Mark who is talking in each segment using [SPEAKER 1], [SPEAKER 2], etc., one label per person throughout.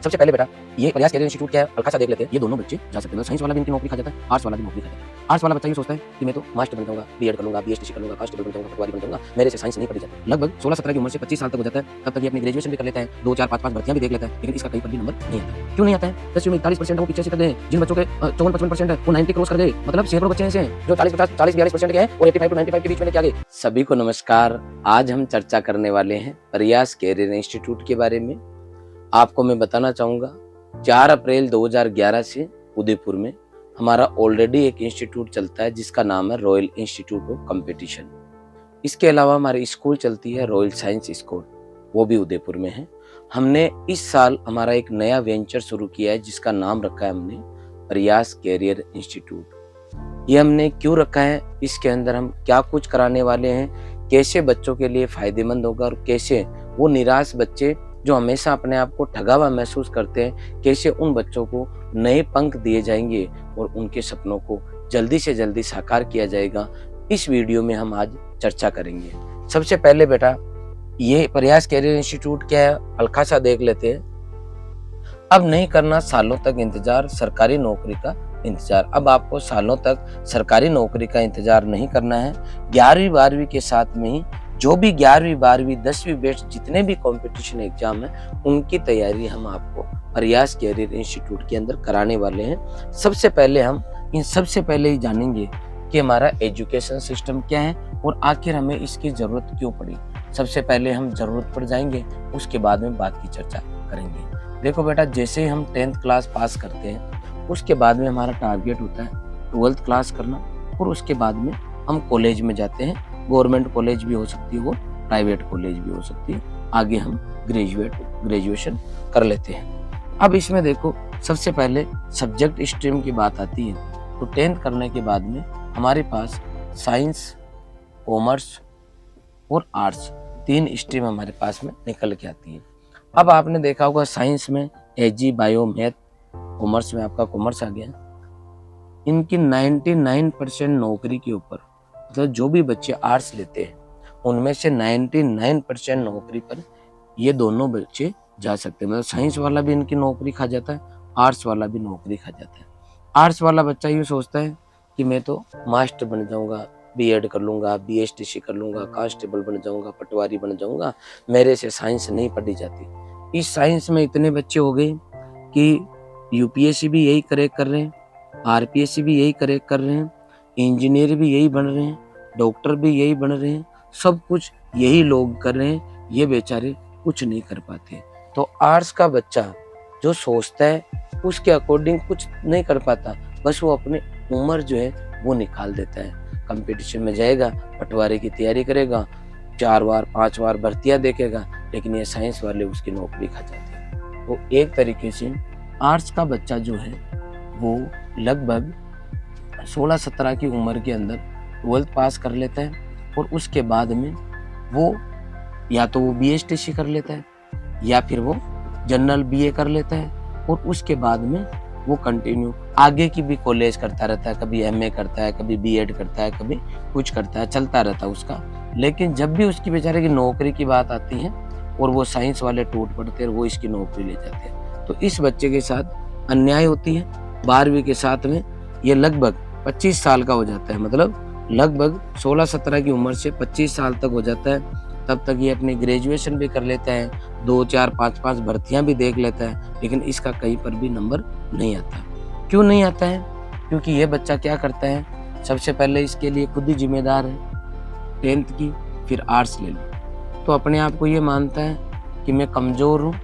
[SPEAKER 1] सबसे पहले बेटा ये प्रयास कैरियर इंस्टीट्यूट क्या है हल्का सा देख लेते हैं। ये दोनों बच्चे जा सकते हैं, साइंस वाला भी इनकी नौकरी खा जाता है, आर्ट्स वाला भी नौकरी खा जाता है। आर्ट्स वाला बच्चा ये सोचता है कि मैं तो मास्टर बन जाऊंगा, बीएड कर लूंगा, बीएसटीसी कर लूंगा, कांस्टेबल बन जाऊंगा, पटवारी बन जाऊंगा, मेरे से साइंस नहीं पढ़ी जाती। लगभग 16-17 की उम्र से 25 साल तक हो जाता है, तब तक ये अपनी ग्रेजुएशन भी कर लेता है, 2 4 5 5 भर्तियां भी देख लेता है, लेकिन इसका कहीं पर भी नंबर नहीं आता। क्यों नहीं आता है? 10वीं में 41% है वो पीछे से कर गए, जिन बच्चों के 54-55% है वो 90 क्रॉस कर गए। मतलब सैकड़ों बच्चे ऐसे हैं जो 40-42% के हैं और 85 to 95 के बीच में लेके आ गए।
[SPEAKER 2] सभी को नमस्कार। आज हम चर्चा करने वाले हैं प्रयास कैरियर इंस्टीट्यूट के बारे में। आपको मैं बताना चाहूँगा 4 अप्रैल 2011 से उदयपुर में हमारा ऑलरेडी एक इंस्टीट्यूट चलता है जिसका नाम है रॉयल इंस्टीट्यूट ऑफ कंपटीशन। इसके अलावा हमारी स्कूल चलती है रॉयल साइंस स्कूल, वो भी उदयपुर में है। हमने इस साल हमारा एक नया वेंचर शुरू किया है जिसका नाम रखा है हमने प्रयास कैरियर इंस्टीट्यूट। ये हमने क्यों रखा है, इसके अंदर हम क्या कुछ कराने वाले हैं, कैसे बच्चों के लिए फायदेमंद होगा और कैसे वो निराश बच्चे जो हमेशा अपने आप को ठगा हुआ महसूस करते हैं, कैसे उन बच्चों को नए पंख दिए जाएंगे और उनके सपनों को जल्दी से जल्दी साकार किया जाएगा। इस वीडियो में हम आज चर्चा करेंगे। सबसे पहले बेटा ये प्रयास कैरियर इंस्टीट्यूट क्या है हल्का सा देख लेते हैं। अब नहीं करना सालों तक इंतजार सरकारी नौकरी का इंतजार। अब आपको सालों तक सरकारी नौकरी का इंतजार नहीं करना है। 11वीं 12वीं के साथ में ही जो भी 11वीं 12वीं 10वीं बैच जितने भी कंपटीशन एग्जाम है उनकी तैयारी हम आपको प्रयास कैरियर इंस्टीट्यूट के अंदर कराने वाले हैं। सबसे पहले हम सबसे पहले ही जानेंगे कि हमारा एजुकेशन सिस्टम क्या है और आखिर हमें इसकी जरूरत क्यों पड़ी। सबसे पहले हम जरूरत पड़ जाएंगे, उसके बाद में बात की चर्चा करेंगे। देखो बेटा, जैसे ही हम 10th क्लास पास करते हैं उसके बाद में हमारा टारगेट होता है 12th क्लास करना और उसके बाद में हम कॉलेज में जाते हैं। गवर्नमेंट कॉलेज भी हो सकती है, वो प्राइवेट कॉलेज भी हो सकती है। आगे हम ग्रेजुएशन कर लेते हैं। अब इसमें देखो सबसे पहले सब्जेक्ट स्ट्रीम की बात आती है तो 10th करने के बाद में हमारे पास साइंस, कॉमर्स और आर्ट्स 3 स्ट्रीम हमारे पास में निकल के आती है। अब आपने देखा होगा साइंस में एजी, बायो, मैथ, कॉमर्स में आपका कॉमर्स आ गया। इनकी 99% नौकरी के ऊपर, मतलब जो भी बच्चे आर्ट्स लेते हैं उनमें से 99% नौकरी पर ये दोनों बच्चे जा सकते हैं। मतलब साइंस वाला भी इनकी नौकरी खा जाता है, आर्ट्स वाला भी नौकरी खा जाता है। आर्ट्स वाला बच्चा ये सोचता है कि मैं तो मास्टर बन जाऊंगा, बीएड कर लूंगा, बीएसटीसी कर लूंगा, कांस्टेबल बन जाऊंगा, पटवारी बन जाऊंगा, मेरे से साइंस नहीं पढ़ी जाती। इस साइंस में इतने बच्चे हो गए कि यूपीएससी भी यही क्रैक कर रहे हैं, आरपीएससी भी यही क्रैक कर रहे हैं, इंजीनियर भी यही बन रहे हैं, डॉक्टर भी यही बन रहे हैं, सब कुछ यही लोग कर रहे हैं, ये बेचारे कुछ नहीं कर पाते। तो आर्ट्स का बच्चा जो सोचता है उसके अकॉर्डिंग कुछ नहीं कर पाता, बस वो अपनी उम्र जो है वो निकाल देता है। कंपटीशन में जाएगा, पटवारी की तैयारी करेगा, 4 बार 5 बार भर्तियां देखेगा, लेकिन ये साइंस वाले उसकी नौकरी खा जाते हैं। तो एक तरीके से आर्ट्स का बच्चा जो है वो लगभग 16-17 की उम्र के अंदर 12th पास कर लेता है और उसके बाद में वो या तो वो बीएसटीसी कर लेता है या फिर वो जनरल बीए कर लेता है और उसके बाद में वो कंटिन्यू आगे की भी कॉलेज करता रहता है। कभी एमए करता है, कभी बीएड करता है, कभी कुछ करता है, चलता रहता है उसका। लेकिन जब भी उसकी बेचारे की नौकरी की बात आती है और वो साइंस वाले टूट पड़ते हैं, वो इसकी नौकरी ले जाते हैं। तो इस बच्चे के साथ अन्याय होती है। 12वीं के साथ में ये लगभग 25 साल का हो जाता है, मतलब लगभग 16-17 की उम्र से 25 साल तक हो जाता है। तब तक ये अपनी ग्रेजुएशन भी कर लेता है, 2 4 5 5 भर्तियां भी देख लेता है, लेकिन इसका कहीं पर भी नंबर नहीं आता। क्यों नहीं आता है? क्योंकि ये बच्चा क्या करता है, सबसे पहले इसके लिए खुद ही जिम्मेदार है। 10th की फिर आर्ट्स ले ली तो अपने आप को ये मानता है कि मैं कमजोर हूँ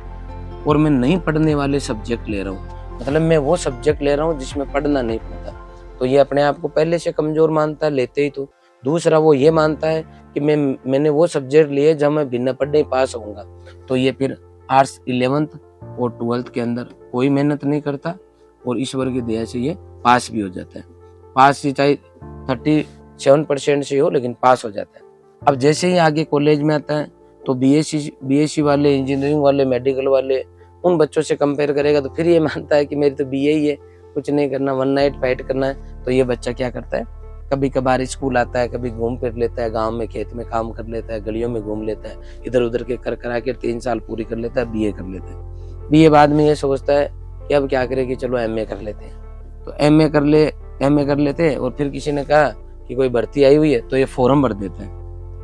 [SPEAKER 2] और मैं नहीं पढ़ने वाले सब्जेक्ट ले रहा हूँ, मतलब मैं वो सब्जेक्ट ले रहा हूँ जिसमें पढ़ना नहीं पड़ता। तो ये अपने आप को पहले से कमजोर मानता है लेते ही। तो दूसरा वो ये मानता है कि मैंने वो सब्जेक्ट लिए जब मैं बिना पढ़े पास होऊंगा। तो ये फिर आर्ट्स 11th और 12th के अंदर कोई मेहनत नहीं करता और ईश्वर की दया से ये पास भी हो जाता है। पास ही चाहे 37% से हो, लेकिन पास हो जाता है। अब जैसे ही आगे कॉलेज में आता है तो बीएससी वाले, इंजीनियरिंग वाले, मेडिकल वाले उन बच्चों से कंपेयर करेगा तो फिर ये मानता है कि मेरी तो बीए ही है, कुछ नहीं करना, वन नाइट फाइट करना है। तो ये बच्चा क्या करता है, कभी कभार स्कूल आता है, कभी घूम फिर लेता है, गांव में खेत में काम कर लेता है, गलियों में घूम लेता है, इधर उधर के कर करा के 3 साल पूरी कर लेता है, बीए कर लेता है। बीए बाद में ये सोचता है कि अब क्या करे, कि चलो एमए कर लेते हैं। तो एमए कर लेते हैं, और फिर किसी ने कहा कि कोई भर्ती आई हुई है, तो ये फॉर्म भर देते हैं।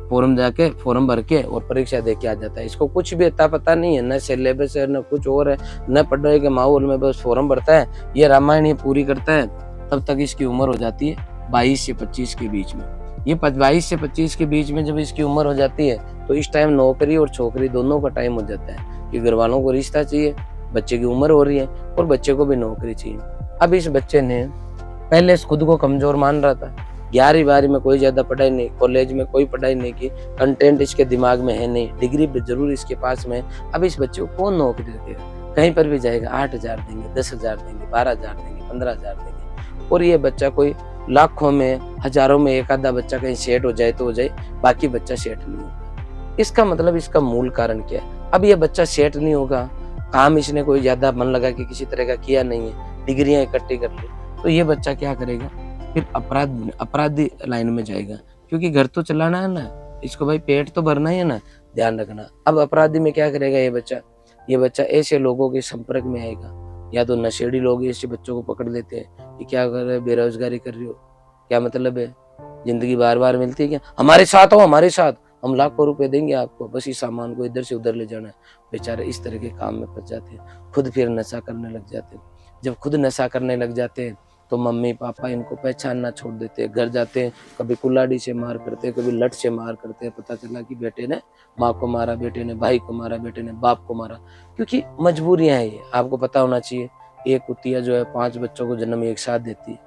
[SPEAKER 2] फॉर्म भर के और परीक्षा दे के आ जाता है। इसको कुछ भी इतना पता नहीं है, न सिलेबस है, न कुछ और है, न पढ़ने के माहौल में, बस फॉर्म भरता है, ये रामायण ये पूरी करता है। तब तक इसकी उम्र हो जाती है 22 से 25 के बीच में। ये 22 से 25 के बीच में जब इसकी उम्र हो जाती है, तो इस टाइम नौकरी और छोकरी दोनों का टाइम हो जाता है, कि घर वालों को रिश्ता चाहिए, बच्चे की उम्र हो रही है, और बच्चे को भी नौकरी चाहिए। अब इस बच्चे ने पहले खुद को कमजोर मान रहा था, 11वीं 12वीं में कोई ज्यादा पढ़ाई नहीं, कॉलेज में कोई पढ़ाई नहीं की, कंटेंट इसके दिमाग में है नहीं, डिग्री भी जरूर इसके पास में। अब इस बच्चे को कौन नौकरी देगा? कहीं पर भी जाएगा 8,000 देंगे, 10,000 देंगे, 12,000 देंगे, 15,000 देंगे, और ये बच्चा कोई लाखों में, हजारों में एक आधा बच्चा कहीं सेट हो जाए तो हो जाए, बाकी बच्चा सेट नहीं होगा। इसका मतलब इसका मूल कारण क्या है? अब ये बच्चा सेट नहीं होगा, काम इसने कोई ज्यादा मन लगा के किसी तरह का किया नहीं है, डिग्रियां इकट्ठी कर ली, तो ये बच्चा क्या करेगा? फिर अपराधी लाइन में जाएगा, क्योंकि घर तो चलाना है ना, इसको भाई पेट तो भरना ही है ना, ध्यान रखना। अब अपराधी में क्या करेगा ये बच्चा ऐसे लोगों के संपर्क में आएगा, या तो नशेड़ी लोग ऐसे बच्चों को पकड़ लेते हैं कि क्या कर रहे हो, बेरोजगारी कर रही हो, क्या मतलब है, जिंदगी बार बार मिलती है क्या, हमारे साथ हो, हमारे साथ हम लाखों रुपए देंगे आपको, बस इस सामान को इधर से उधर ले जाना है। बेचारे इस तरह के काम में फंस जाते हैं, खुद फिर नशा करने लग जाते हैं। जब खुद नशा करने लग जाते हैं तो मम्मी पापा इनको पहचानना छोड़ देते हैं, घर जाते हैं, कभी कुल्हाड़ी से मार करते हैं, कभी लठ से मार करते हैं। पता चला कि बेटे ने माँ को मारा, बेटे ने भाई को मारा, बेटे ने बाप को मारा, क्योंकि मजबूरियां हैं ये, आपको पता होना चाहिए। एक कुतिया जो है 5 बच्चों को जन्म एक साथ देती है,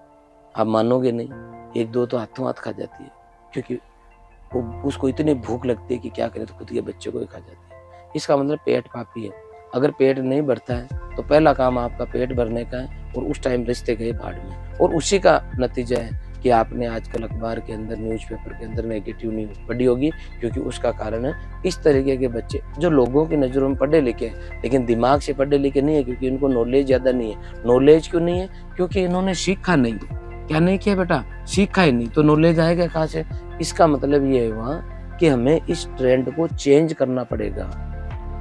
[SPEAKER 2] आप मानोगे नहीं, 1-2 तो हाथों हाथ खा जाती है, क्योंकि उसको इतनी भूख लगती है कि क्या करे, तो कुतिया बच्चे को ही खा जाती है। इसका मतलब पेट पापी है। अगर पेट नहीं भरता है तो पहला काम आपका पेट भरने का है, और उस टाइम रिश्ते गए भाड़ में, और उसी का नतीजा है कि आपने आजकल अखबार के अंदर, न्यूज़पेपर के अंदर नेगेटिव न्यूज पढ़ी होगी, क्योंकि उसका कारण है इस तरीके के बच्चे जो लोगों की नज़रों में पढ़े लिखे हैं, लेकिन दिमाग से पढ़े लिखे नहीं है, क्योंकि इनको नॉलेज ज़्यादा नहीं है। नॉलेज क्यों नहीं है? क्योंकि इन्होंने सीखा नहीं। क्या नहीं किया बेटा? सीखा ही नहीं, तो नॉलेज आएगा कहाँ से? इसका मतलब ये हुआ कि हमें इस ट्रेंड को चेंज करना पड़ेगा।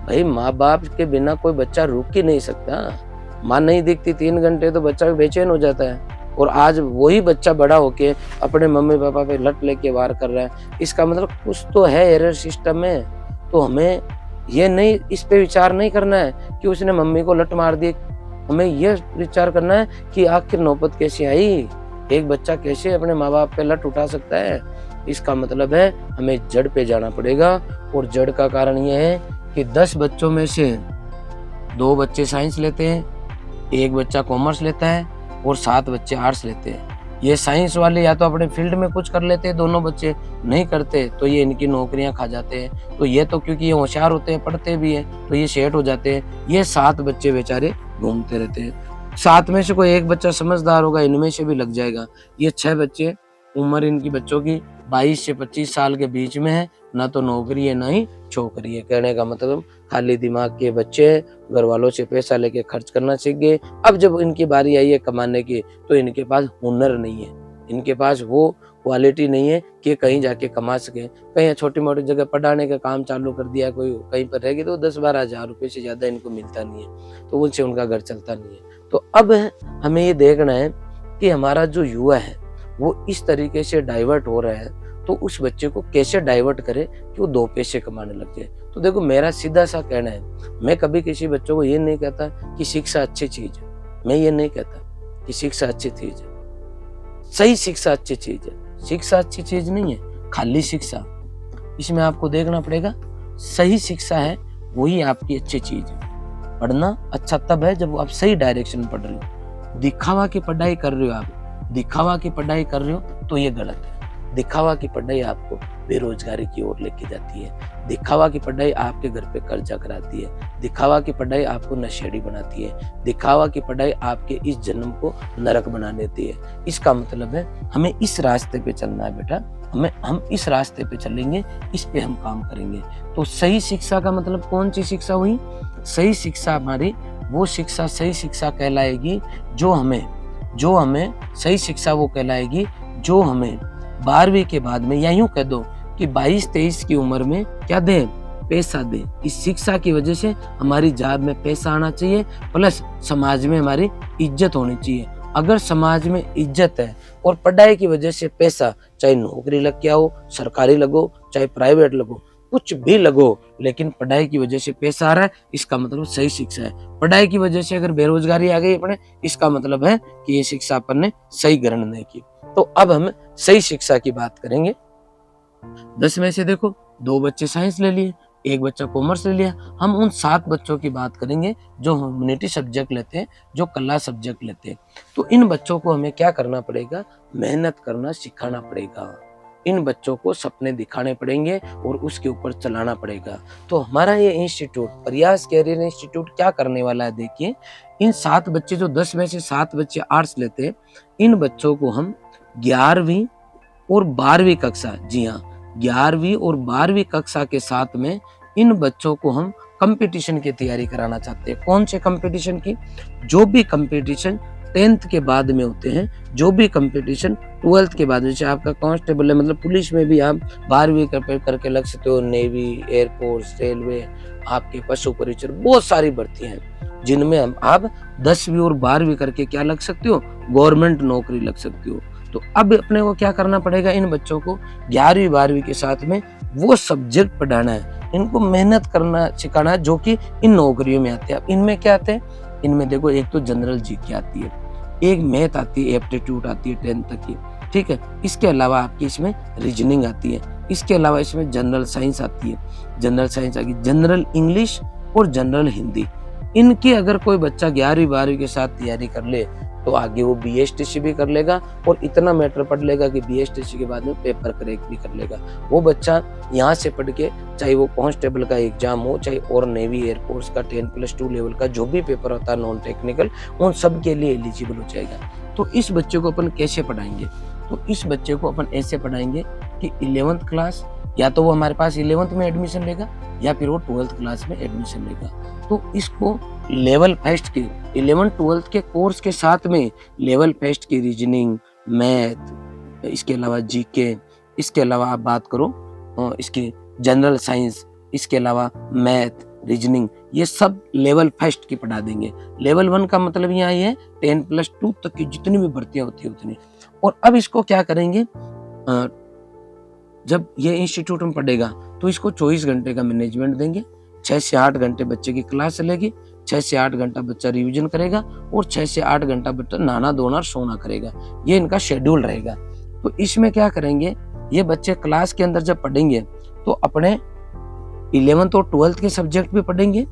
[SPEAKER 2] भाई माँ बाप के बिना कोई बच्चा रुक ही नहीं सकता। माँ नहीं दिखती 3 घंटे तो बच्चा बेचैन हो जाता है, और आज वही बच्चा बड़ा होके अपने मम्मी पापा पे लट लेके वार कर रहा है। इसका मतलब कुछ तो है एरर सिस्टम में। तो हमें ये नहीं, इस पे विचार नहीं करना है कि उसने मम्मी को लट मार दी। हमें ये विचार करना है कि आखिर नौबत कैसे आई, एक बच्चा कैसे अपने माँ बाप पे लट उठा सकता है। इसका मतलब है हमें जड़ पे जाना पड़ेगा, और जड़ का कारण ये है कि 10 बच्चों में से 2 बच्चे साइंस लेते हैं, 1 बच्चा कॉमर्स लेता है, और 7 बच्चे आर्ट्स लेते हैं। ये साइंस वाले या तो अपने फील्ड में कुछ कर लेते हैं, दोनों बच्चे नहीं करते तो ये इनकी नौकरियां खा जाते हैं। तो ये तो क्योंकि ये होशियार होते हैं, पढ़ते भी हैं, तो ये सेट हो जाते हैं। ये 7 बच्चे बेचारे घूमते रहते हैं। 7 में से कोई 1 बच्चा समझदार होगा, इनमें से भी लग जाएगा। ये 6 बच्चे, उम्र इनकी बच्चों की 22 से 25 साल के बीच में है, ना तो नौकरी है ना ही छोकरी है। कहने का मतलब खाली दिमाग के बच्चे घर वालों से पैसा लेके खर्च करना सीख गए। अब जब इनकी बारी आई है कमाने की, तो इनके पास हुनर नहीं है, इनके पास वो क्वालिटी नहीं है कि कहीं जाके कमा सके। कहीं छोटी मोटी जगह पढ़ाने का काम चालू कर दिया, कोई कहीं पर रहेगी तो 10-12 हज़ार रुपये से ज्यादा इनको मिलता नहीं है, तो उनसे उनका घर चलता नहीं है। तो अब हमें ये देखना है कि हमारा जो युवा है वो इस तरीके से डाइवर्ट हो रहा है, तो उस बच्चे को कैसे डाइवर्ट करे कि वो 2 पैसे कमाने लग जाए। तो देखो मेरा सीधा सा कहना है, मैं कभी किसी बच्चों को ये नहीं कहता कि शिक्षा अच्छी चीज है। मैं ये नहीं कहता कि शिक्षा अच्छी चीज है, सही शिक्षा अच्छी चीज है। शिक्षा अच्छी चीज नहीं है खाली शिक्षा, इसमें आपको देखना पड़ेगा सही शिक्षा है वही आपकी अच्छी चीज है। पढ़ना अच्छा तब है जब आप सही डायरेक्शन में पढ़ रहे हो। दिखावा की पढ़ाई कर रहे हो, आप दिखावा की पढ़ाई कर रहे हो तो ये गलत है। दिखावा की पढ़ाई आपको बेरोजगारी की ओर लेके जाती है। दिखावा की पढ़ाई आपके घर पे कर्जा कराती है। दिखावा की पढ़ाई आपको नशेड़ी बनाती है। दिखावा की पढ़ाई आपके इस जन्म को नरक बना देती है। इसका मतलब है हमें इस रास्ते पे चलना है बेटा, हम इस रास्ते पे चलेंगे, इस पे हम काम करेंगे। तो सही शिक्षा का मतलब कौन सी शिक्षा हुई? सही शिक्षा हमारी वो शिक्षा सही शिक्षा कहलाएगी जो हमें सही शिक्षा वो कहलाएगी जो हमें 12वीं के बाद में, या यूं कह दो कि 22-23 की उम्र में क्या दे,
[SPEAKER 1] पैसा दें। इस शिक्षा की वजह से हमारी जाब में पैसा आना चाहिए, प्लस समाज में हमारी इज्जत होनी चाहिए। अगर समाज में इज्जत है और पढ़ाई की वजह से पैसा, चाहे नौकरी लग गया हो, सरकारी लगो चाहे प्राइवेट लगो, कुछ भी लगो, लेकिन पढ़ाई की वजह से पैसा आ रहा है, इसका मतलब सही शिक्षा है। पढ़ाई की वजह से अगर बेरोजगारी आ गई अपने, इसका मतलब है कि ये शिक्षा अपन ने सही ग्रहण नहीं की। तो अब हम सही शिक्षा की बात करेंगे। 10 में से देखो 2 बच्चे साइंस ले लिए, 1 बच्चा कॉमर्स ले लिया। हम उन 7 बच्चों की बात करेंगे जो ह्यूमैनिटी सब्जेक्ट लेते हैं, जो कला सब्जेक्ट लेते हैं। तो इन बच्चों को हमें क्या करना पड़ेगा? मेहनत करना सिखाना पड़ेगा। इन बच्चों को सपने दिखाने पड़ेंगे और उसके ऊपर चलाना पड़ेगा। तो हमारा ये इंस्टीट्यूट, प्रयास कैरियर इंस्टीट्यूट, क्या करने वाला है? देखिए, इन 7 बच्चे, जो 10 में से 7 बच्चे आर्ट्स लेते हैं, इन बच्चों को हम 11वीं और 12वीं कक्षा, जी हाँ, 11वीं और 12वीं कक्षा के साथ में इन बच्चों को हम कंपटीशन की तैयारी कराना चाहते हैं। कौन से कंपटीशन की? जो भी कंपटीशन 10th के बाद में होते हैं, जो भी कंपटीशन 12th के बाद, जैसे आपका कांस्टेबल है, मतलब पुलिस में भी आप 12वीं करके लग सकते हो, नेवी, एयरफोर्स, रेलवे, आपके पशु परिचर, बहुत सारी भर्ती हैं जिनमें हम आप 10वीं और 12वीं करके क्या लग सकते हो? गवर्नमेंट नौकरी लग सकती हो। तो अब अपने को क्या करना पड़ेगा? इन बच्चों को 11वीं 12वीं के साथ में वो सब्जेक्ट पढ़ाना है, इनको मेहनत करना सिखाना है, जो कि इन नौकरियों में आते हैं। अब इनमें क्या आते हैं? इनमें देखो, एक तो जनरल जीके आती है, एक मैथ आती है, एप्टीट्यूड आती है 10th तक की, ठीक है। इसके अलावा आपकी इसमें रीजनिंग आती है, इसके अलावा इसमें जनरल साइंस आती है, जनरल साइंस आती है, जनरल इंग्लिश और जनरल हिंदी। इनकी अगर कोई बच्चा 11वीं 12वीं के साथ तैयारी कर ले तो आगे वो बीएसटीसी भी कर लेगा और इतना मैटर पढ़ लेगा कि बीएसटीसी के बाद में पेपर क्रैक भी कर लेगा। वो बच्चा यहाँ से पढ़ के, चाहे वो कांस्टेबल का एग्जाम हो, चाहे और नेवी एयरफोर्स का 10+2 लेवल का जो भी पेपर होता है नॉन टेक्निकल, उन सब के लिए एलिजिबल हो जाएगा। तो इस बच्चे को अपन कैसे पढ़ाएंगे? तो इस बच्चे को अपन ऐसे पढ़ाएंगे कि 11th क्लास, या तो वो हमारे पास 11th में एडमिशन लेगा या फिर वो 12th क्लास में एडमिशन लेगा। तो इसको लेवल फर्स्ट के 11th-12th के कोर्स के साथ में लेवल फर्स्ट की रीजनिंग, मैथ, इसके अलावा जीके, इसके अलावा आप बात करो इसके जनरल साइंस, इसके अलावा मैथ, रीजनिंग, ये सब लेवल फर्स्ट की पढ़ा देंगे। लेवल 1 का मतलब यहाँ ये है 10+2 तक की जितनी भी भर्तियां होती है उतनी। और अब इसको क्या करेंगे? जब ये इंस्टीट्यूट में पढ़ेगा तो इसको 24 घंटे का मैनेजमेंट देंगे। 6 से 8 घंटे बच्चे की क्लास चलेगी, 6 से 8 घंटा बच्चा रिवीजन करेगा और 6 से 8 घंटा बच्चा नहाना धोना सोना करेगा। ये इनका शेड्यूल रहेगा। तो इसमें क्या करेंगे? ये बच्चे क्लास के अंदर जब पढ़ेंगे तो अपने 11th और 12th के सब्जेक्ट भी पढ़ेंगे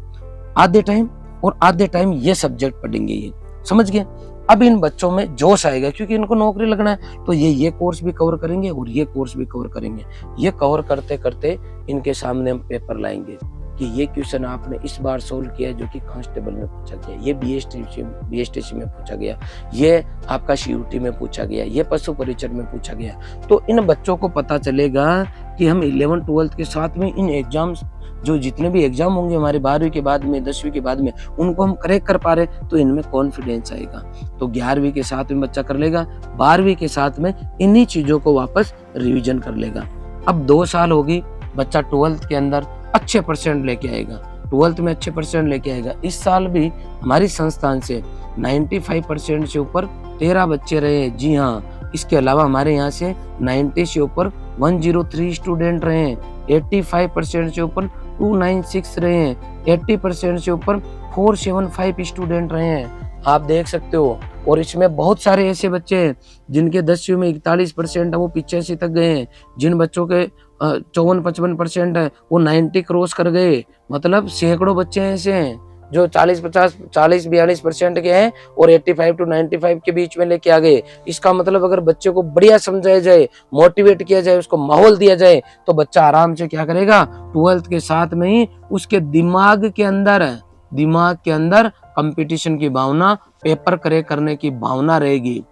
[SPEAKER 1] आधे टाइम, और आधे टाइम ये सब्जेक्ट पढ़ेंगे। ये समझ गए? अब इन बच्चों में जोश आएगा क्योंकि इनको नौकरी लगना है, तो ये कोर्स भी कवर करेंगे और ये कोर्स भी कवर करेंगे। ये कवर करते करते इनके सामने हम पेपर लाएंगे कि ये क्वेश्चन आपने इस बार सोल्व किया है जो कि कांस्टेबल में पूछा गया, ये बीएसटीसी में पूछा गया, ये आपका सीयूटी में पूछा गया, ये पशु परिचर में पूछा गया। तो इन बच्चों को पता चलेगा कि हम 11th-12th के साथ में इन एग्जाम्स, जो जितने भी एग्जाम होंगे हमारे 12वीं के बाद में, 10वीं के बाद में, उनको हम क्रैक कर पा रहे, तो इनमें कॉन्फिडेंस आएगा। तो 11वीं के साथ में बच्चा कर लेगा, 12वीं के साथ में इन्हीं चीजों को वापस रिवीजन कर लेगा। अब 2 साल होगी, बच्चा 12th के अंदर अच्छे परसेंट लेके आएगा, 12th में अच्छे परसेंट लेके आएगा। इस साल भी हमारी संस्थान से 95% से ऊपर 13 बच्चे रहे। जी हाँ, इसके अलावा हमारे यहाँ से 90 से ऊपर 103 स्टूडेंट रहे हैं, 85% से ऊपर 296 रहे हैं, 80% से ऊपर 475 स्टूडेंट रहे हैं। आप देख सकते हो। और इसमें बहुत सारे ऐसे बच्चे हैं जिनके 10वीं में 41% है, वो 85 तक गए हैं। जिन बच्चों के 54-55% है वो 90 क्रॉस कर गए। मतलब सैकड़ों बच्चे ऐसे हैं जो 40-42% के हैं और 85 to 95 के बीच में लेके आ गए। इसका मतलब अगर बच्चे को बढ़िया समझाया जाए, मोटिवेट किया जाए, उसको माहौल दिया जाए, तो बच्चा आराम से क्या करेगा? 12th के साथ में ही उसके दिमाग के अंदर कंपटीशन की भावना, पेपर क्रैक करने की भावना रहेगी।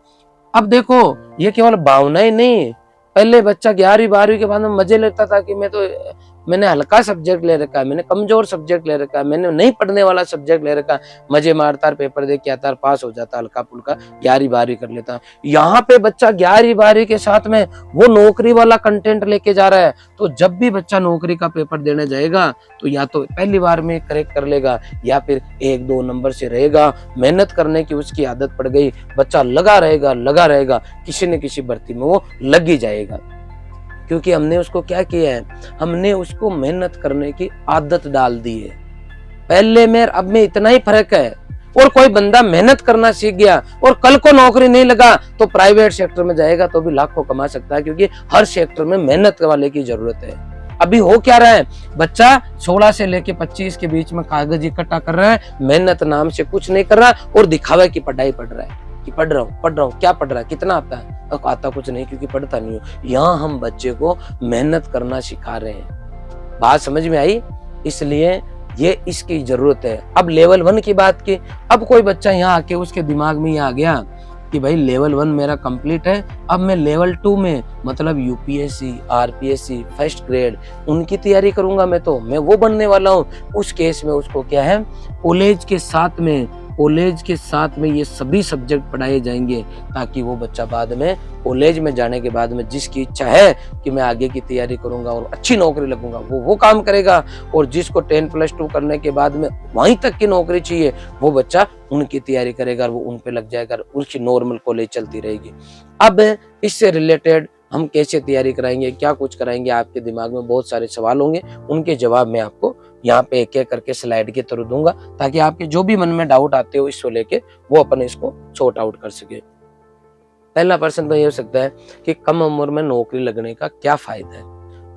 [SPEAKER 1] अब देखो, ये केवल भावना ही नहीं, पहले बच्चा 11वीं 12वीं के बाद में मजे लेता था कि मैं तो
[SPEAKER 2] मैंने हल्का सब्जेक्ट ले रखा है, मैंने कमजोर सब्जेक्ट ले रखा है, मैंने नहीं पढ़ने वाला सब्जेक्ट ले रखा है, मजे मारता पेपर दे के आता पास हो जाता, हल्का फुल्का 11वीं 12वीं कर लेता। यहाँ पे बच्चा 11वीं 12वीं के साथ में वो नौकरी वाला कंटेंट लेके जा रहा है, तो जब भी बच्चा नौकरी का पेपर देने जाएगा तो या तो पहली बार में करेक्ट कर लेगा या फिर 1-2 नंबर से रहेगा। मेहनत करने की उसकी आदत पड़ गई, बच्चा लगा रहेगा, किसी न किसी भर्ती में वो लग ही जाएगा, क्योंकि हमने उसको क्या किया है, हमने उसको मेहनत करने की आदत डाल दी है। पहले में अब में इतना ही फर्क है। और कोई बंदा मेहनत करना सीख गया और कल को नौकरी नहीं लगा तो प्राइवेट सेक्टर में जाएगा तो भी लाखों कमा सकता है, क्योंकि हर सेक्टर में मेहनत वाले की जरूरत है। अभी हो क्या रहा है, बच्चा 16 से लेके 25 के बीच में कागज इकट्ठा कर रहा है, मेहनत नाम से कुछ नहीं कर रहा और दिखावे की पढ़ाई पढ़ रहा है कि पढ़ रहा हूँ। क्या पढ़ रहा है, कितना आता है? आता कुछ नहीं, क्योंकि पढ़ता नहीं हूँ। यहाँ हम बच्चे को मेहनत करना सिखा रहे हैं। बात समझ में आई? इसलिए ये इसकी जरूरत है। अब लेवल 1 की बात की, अब कोई बच्चा यहाँ आके उसके दिमाग में ये आ गया कि भाई लेवल 1 मेरा कंप्लीट है, अब मैं लेवल 2 में मतलब यूपीएससी, आरपीएससी, फर्स्ट ग्रेड उनकी तैयारी करूंगा, मैं वो बनने वाला हूँ। उस केस में उसको क्या है, कॉलेज के साथ में ये सभी सब्जेक्ट पढ़ाए जाएंगे, ताकि वो बच्चा बाद में कॉलेज में जाने के बाद में जिसकी इच्छा है कि मैं आगे की तैयारी करूंगा और अच्छी नौकरी लगूंगा, वो काम करेगा। और जिसको 10+2 करने के बाद में वहीं तक की नौकरी चाहिए, वो बच्चा उनकी तैयारी करेगा और वो उन पे लग जाएगा, उसकी नॉर्मल कॉलेज चलती रहेगी। अब इससे रिलेटेड हम कैसे तैयारी कराएंगे, क्या कुछ कराएंगे, आपके दिमाग में बहुत सारे सवाल होंगे, उनके जवाब मैं आपको यहाँ पे एक एक करके स्लाइड के थ्रू दूंगा, ताकि आपके जो भी मन में डाउट आते हो इसको लेके वो अपन इसको सॉर्ट आउट कर सके। पहला प्रश्न तो ये हो सकता है कि कम उम्र में नौकरी लगने का क्या फायदा है।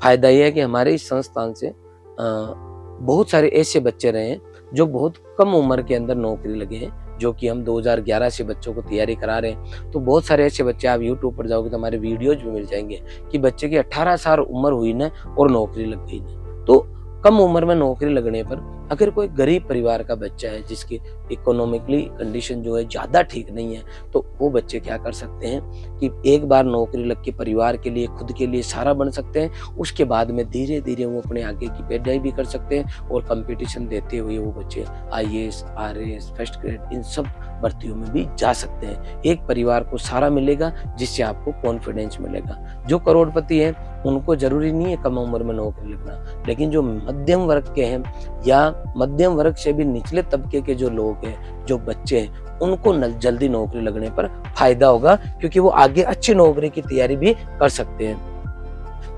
[SPEAKER 2] फायदा ये है कि हमारे इस संस्थान से बहुत सारे ऐसे बच्चे रहे हैं जो बहुत कम उम्र के अंदर नौकरी लगे हैं, जो कि हम 2011 से बच्चों को तैयारी करा रहे हैं। तो बहुत सारे ऐसे बच्चे, आप YouTube पर जाओगे तो हमारे वीडियोज भी मिल जाएंगे कि बच्चे की 18 साल उम्र हुई ना और नौकरी लग गई ना। तो कम उम्र में नौकरी लगने पर अगर कोई गरीब परिवार का बच्चा है जिसकी इकोनॉमिकली कंडीशन जो है ज्यादा ठीक नहीं है, तो वो बच्चे क्या कर सकते हैं कि एक बार नौकरी लग के परिवार के लिए, खुद के लिए सारा बन सकते हैं। उसके बाद में धीरे धीरे वो अपने आगे की पढ़ाई भी कर सकते हैं और कंपटीशन देते हुए वो बच्चे IAS, RAS, फर्स्ट ग्रेड इन सब भर्तियों में भी जा सकते हैं। एक परिवार को सारा मिलेगा जिससे आपको कॉन्फिडेंस मिलेगा। जो करोड़पति है उनको जरूरी नहीं है कम उम्र में नौकरी लगना, लेकिन जो मध्यम वर्ग के हैं या मध्यम वर्ग से भी निचले तबके के जो लोग हैं, जो बच्चे हैं, उनको जल्दी नौकरी लगने पर फायदा होगा, क्योंकि वो आगे अच्छी नौकरी की तैयारी भी कर सकते हैं।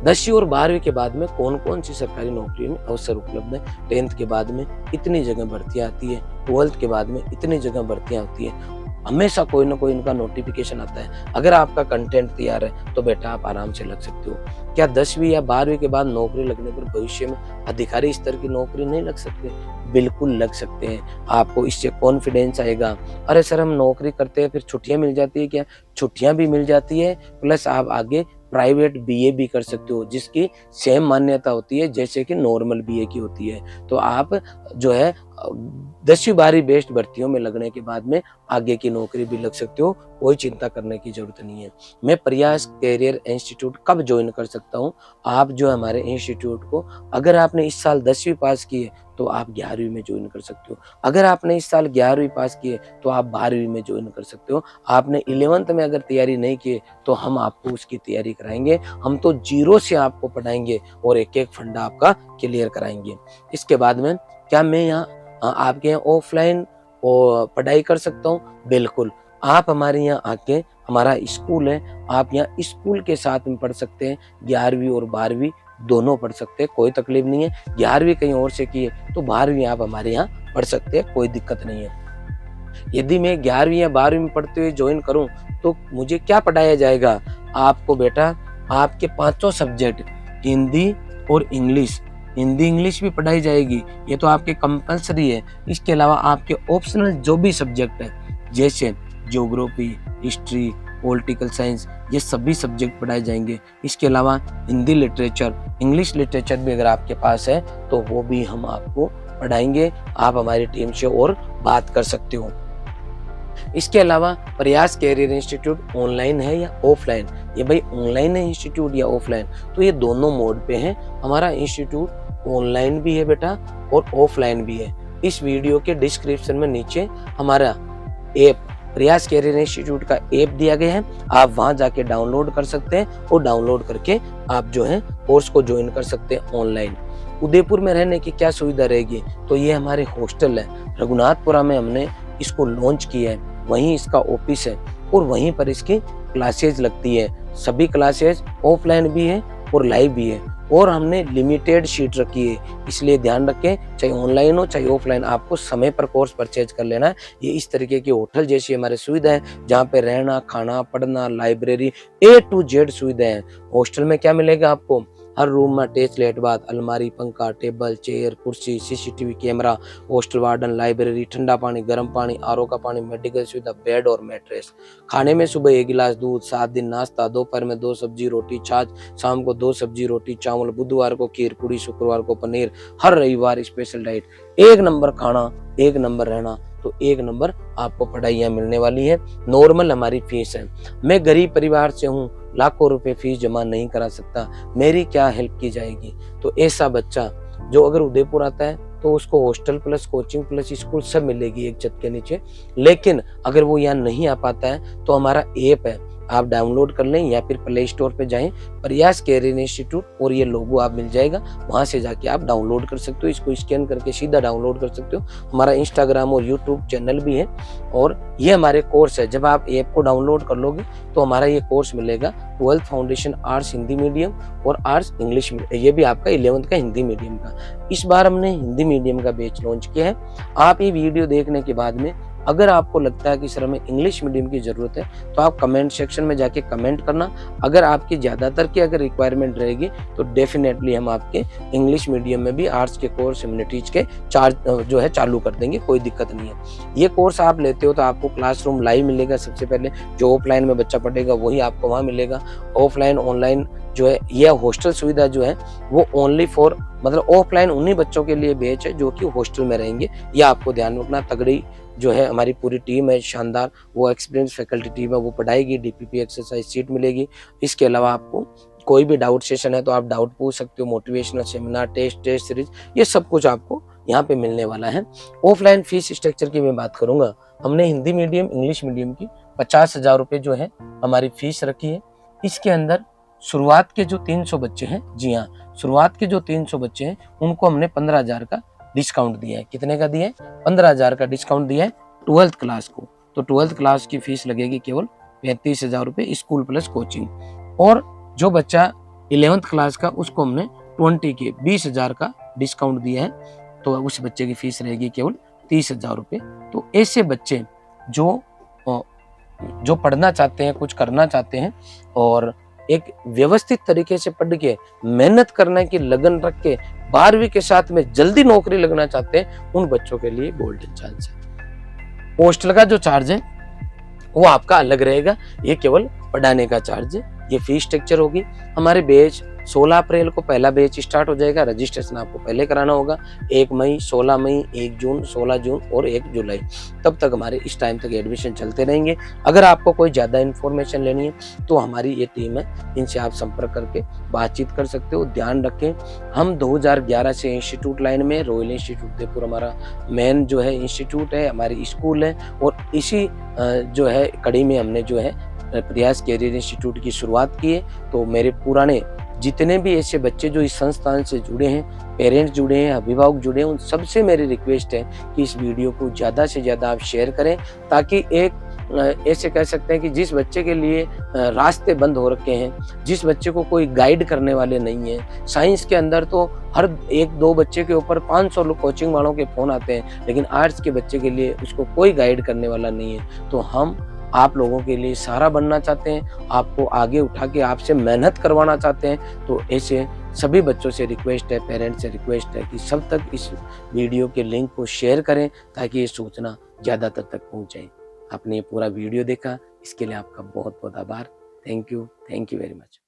[SPEAKER 2] 10वीं और 12वीं के बाद में कौन कौन सी सरकारी नौकरी में अवसर उपलब्ध है। 10th के बाद में इतनी जगह भर्तियां आती है, 12th के बाद में इतनी जगह भर्तियां होती है, हमेशा कोई ना कोई इनका नोटिफिकेशन आता है। अगर आपका कंटेंट तैयार है तो बेटा आप आराम से लग सकते हो। क्या 10वीं या 12वीं के बाद नौकरी लगने पर भविष्य में अधिकारी स्तर की नौकरी नहीं लग सकते? बिल्कुल लग सकते हैं। आपको इससे कॉन्फिडेंस आएगा। अरे सर हम नौकरी करते हैं फिर छुट्टियां मिल जाती है क्या? छुट्टियां भी मिल जाती है, प्लस आप आगे प्राइवेट BA भी कर सकते हो, जिसकी सेम मान्यता होती है जैसे कि नॉर्मल BA की होती है। तो आप जो है 10वीं 12वीं बेस्ट भर्तियों में लगने के बाद में आगे की नौकरी भी लग सकते हो, कोई चिंता करने की जरूरत नहीं है। मैं प्रयास कैरियर इंस्टीट्यूट कब ज्वाइन कर सकता हूँ? आप जो हमारे इंस्टीट्यूट को, अगर आपने इस साल 10वीं पास की है तो आप 11वीं में ज्वाइन कर सकते हो। अगर आपने इस साल 11वीं पास की है तो आप 12वीं में ज्वाइन कर सकते हो। आपने 11th में अगर तैयारी नहीं की तो हम आपको उसकी तैयारी कराएंगे। हम तो 0 से आपको पढ़ाएंगे और एक एक फंडा आपका क्लियर कराएंगे। इसके बाद में क्या मैं यहाँ आपके यहाँ ऑफलाइन पढ़ाई कर सकता हूँ? बिल्कुल, आप हमारे यहाँ आके, हमारा स्कूल है, आप यहाँ स्कूल के साथ में पढ़ सकते हैं। 11वीं और 12वीं दोनों पढ़ सकते हैं, कोई तकलीफ नहीं है। 11वीं कहीं और से की है तो 12वीं आप हमारे यहाँ पढ़ सकते हैं, कोई दिक्कत नहीं है। यदि मैं 11वीं या 12वीं में पढ़ते हुए ज्वाइन करूँ तो मुझे क्या पढ़ाया जाएगा? आपको बेटा आपके 5 सब्जेक्ट हिंदी और इंग्लिश, हिंदी इंग्लिश भी पढ़ाई जाएगी, ये तो आपके कंपलसरी है। इसके अलावा आपके ऑप्शनल जो भी सब्जेक्ट है जैसे ज्योग्राफी, हिस्ट्री, पॉलिटिकल साइंस, ये सभी सब्जेक्ट पढ़ाए जाएंगे। इसके अलावा हिंदी लिटरेचर, इंग्लिश लिटरेचर भी अगर आपके पास है तो वो भी हम आपको पढ़ाएंगे। आप हमारी टीम से और बात कर सकते हो।
[SPEAKER 1] इसके अलावा प्रयास कैरियर इंस्टीट्यूट ऑनलाइन है या ऑफलाइन, ये भाई ऑनलाइन है इंस्टीट्यूट या ऑफलाइन, तो ये दोनों मोड पे है। हमारा इंस्टीट्यूट ऑनलाइन भी है बेटा और ऑफलाइन भी है। इस वीडियो के डिस्क्रिप्शन में नीचे हमारा ऐप प्रयास कैरियर इंस्टीट्यूट का ऐप दिया गया है, आप वहां जाके डाउनलोड कर सकते हैं और डाउनलोड करके आप जो है कोर्स को ज्वाइन कर सकते हैं ऑनलाइन। उदयपुर में रहने की क्या सुविधा रहेगी, तो ये हमारे हॉस्टल है, रघुनाथपुरा में हमने इसको लॉन्च किया है, वहीं इसका ऑफिस है और वहीं पर इसकी क्लासेज लगती है। सभी क्लासेज ऑफलाइन भी है और लाइव भी है और हमने लिमिटेड सीट रखी है, इसलिए ध्यान रखें चाहे ऑनलाइन हो चाहे ऑफलाइन, आपको समय पर कोर्स परचेज कर लेना है। ये इस तरीके की होटल जैसी हमारी सुविधा है जहाँ पे रहना, खाना, पढ़ना, लाइब्रेरी A to Z सुविधा है। हॉस्टल में क्या मिलेगा आपको, हर रूम में अटैच लेट बाथ, अलमारी, पंखा, टेबल, चेयर, कुर्सी, CCTV camera, hostel warden, library, ठंडा पानी, गर्म पानी, RO का पानी, मेडिकल सुविधा, बेड और मैट्रेस। खाने में सुबह 1 गिलास दूध, 7 दिन नाश्ता, दोपहर में 2 सब्जी रोटी छाछ, शाम को 2 सब्जी रोटी चावल, बुधवार को खीर पूरी, शुक्रवार को पनीर, हर रविवार स्पेशल डाइट। 1 नंबर खाना, 1 नंबर रहना, तो 1 नंबर आपको पढ़ाइयाँ मिलने वाली है। नॉर्मल हमारी फीस है। मैं गरीब परिवार से हूँ, लाखों रुपए फीस जमा नहीं करा सकता, मेरी क्या हेल्प की जाएगी। तो ऐसा बच्चा जो अगर उदयपुर आता है तो उसको hostel plus coaching plus school सब मिलेगी एक छत के नीचे। लेकिन अगर वो यहाँ नहीं आ पाता है तो हमारा ऐप है, आप डाउनलोड कर लें या फिर प्ले स्टोर पे जाएं, प्रयास कैरियर इंस्टीट्यूट और ये लोगो आप मिल जाएगा, वहां से जाके आप डाउनलोड कर सकते हो। इसको स्कैन करके सीधा डाउनलोड कर सकते हो। हमारा इंस्टाग्राम और यूट्यूब चैनल भी है और ये हमारे कोर्स है। जब आप ऐप को डाउनलोड कर लोगे तो हमारा ये कोर्स मिलेगा 12th foundation arts Hindi medium और आर्ट्स इंग्लिश मीडियम, ये भी आपका 11th का हिंदी मीडियम का। इस बार हमने हिंदी मीडियम का बैच लॉन्च किया है। आप ये वीडियो देखने के बाद में अगर आपको लगता है कि सर हमें इंग्लिश मीडियम की जरूरत है तो आप कमेंट सेक्शन में जाके कमेंट करना। अगर आपकी ज्यादातर की अगर रिक्वायरमेंट रहेगी तो डेफिनेटली हम आपके इंग्लिश मीडियम में भी आर्ट्स के कोर्स ह्यूमैनिटीज के जो है चालू कर देंगे, कोई दिक्कत नहीं है। ये कोर्स आप लेते हो तो आपको क्लासरूम लाइव मिलेगा। सबसे पहले जो ऑफलाइन में बच्चा पढ़ेगा वही आपको वहाँ मिलेगा। ऑफलाइन ऑनलाइन जो है यह हॉस्टल सुविधा जो है वो ओनली फॉर मतलब ऑफलाइन उन्हीं बच्चों के लिए बैच है जो कि हॉस्टल में रहेंगे। यह आपको ध्यान रखना। तगड़ी जो है हमारी पूरी टीम है, शानदार, वो एक्सपीरियंस फैकल्टी टीम है, वो पढ़ाएगी। DPP एक्सरसाइज सीट मिलेगी। इसके अलावा आपको कोई भी डाउट सेशन है तो आप डाउट पूछ सकते हो। मोटिवेशनल सेमिनार, टेस्ट सीरीज, ये सब कुछ आपको यहाँ पे मिलने वाला है। ऑफलाइन फीस स्ट्रक्चर की मैं बात करूंगा, हमने हिंदी मीडियम इंग्लिश मीडियम की 50,000 रुपये जो है हमारी फीस रखी है। इसके अंदर शुरुआत के जो 300 बच्चे हैं, जी हाँ, शुरुआत के जो 300 बच्चे हैं उनको हमने 15,000 का डिस्काउंट दिया है। कितने का दिया है? 15,000 का डिस्काउंट दिया है 12th क्लास को। तो 12th क्लास की फीस लगेगी केवल 35,000 रुपये स्कूल प्लस कोचिंग। और जो बच्चा 11th क्लास का उसको हमने 20,000 का डिस्काउंट दिया है, तो उस बच्चे की फीस रहेगी केवल 30,000 रुपये। तो ऐसे बच्चे जो पढ़ना चाहते हैं, कुछ करना चाहते हैं और एक व्यवस्थित तरीके से पढ़ के मेहनत करने की लगन रख के 12वीं के साथ में जल्दी नौकरी लगना चाहते हैं, उन बच्चों के लिए गोल्डन चांस है। हॉस्टल का जो चार्ज है वो आपका अलग रहेगा, ये केवल पढ़ाने का चार्ज है। ये फीस स्ट्रक्चर होगी। हमारे बैच 16 अप्रैल को पहला बैच स्टार्ट हो जाएगा। रजिस्ट्रेशन आपको पहले कराना होगा। 1 मई, 16 मई, 1 जून, 16 जून और 1 जुलाई, तब तक हमारे इस टाइम तक एडमिशन चलते रहेंगे। अगर आपको कोई ज़्यादा इन्फॉर्मेशन लेनी है तो हमारी ये टीम है, इनसे आप संपर्क करके बातचीत कर सकते हो। ध्यान रखें, हम 2011 से इंस्टीट्यूट लाइन में, रॉयल इंस्टीट्यूट उदयपुर हमारा मेन जो है इंस्टीट्यूट है, हमारी स्कूल है और इसी जो है कड़ी में हमने जो है प्रयास कैरियर इंस्टीट्यूट की शुरुआत की है। तो मेरे पुराने जितने भी ऐसे बच्चे जो इस संस्थान से जुड़े हैं, पेरेंट्स जुड़े हैं, अभिभावक जुड़े हैं, उन सबसे मेरी रिक्वेस्ट है कि इस वीडियो को ज़्यादा से ज़्यादा आप शेयर करें, ताकि एक ऐसे कह सकते हैं कि जिस बच्चे के लिए रास्ते बंद हो रखे हैं, जिस बच्चे को कोई गाइड करने वाले नहीं है। साइंस के अंदर तो हर 1-2 बच्चे के ऊपर 500 लोग कोचिंग वालों के फ़ोन आते हैं, लेकिन आर्ट्स के बच्चे के लिए उसको कोई गाइड करने वाला नहीं है। तो हम आप लोगों के लिए सहारा बनना चाहते हैं, आपको आगे उठा के आपसे मेहनत करवाना चाहते हैं। तो ऐसे सभी बच्चों से रिक्वेस्ट है, पेरेंट्स से रिक्वेस्ट है कि सब तक इस वीडियो के लिंक को शेयर करें ताकि ये सूचना ज़्यादातर तक पहुंचे। आपने ये पूरा वीडियो देखा, इसके लिए आपका बहुत बहुत आभार। Thank you very much.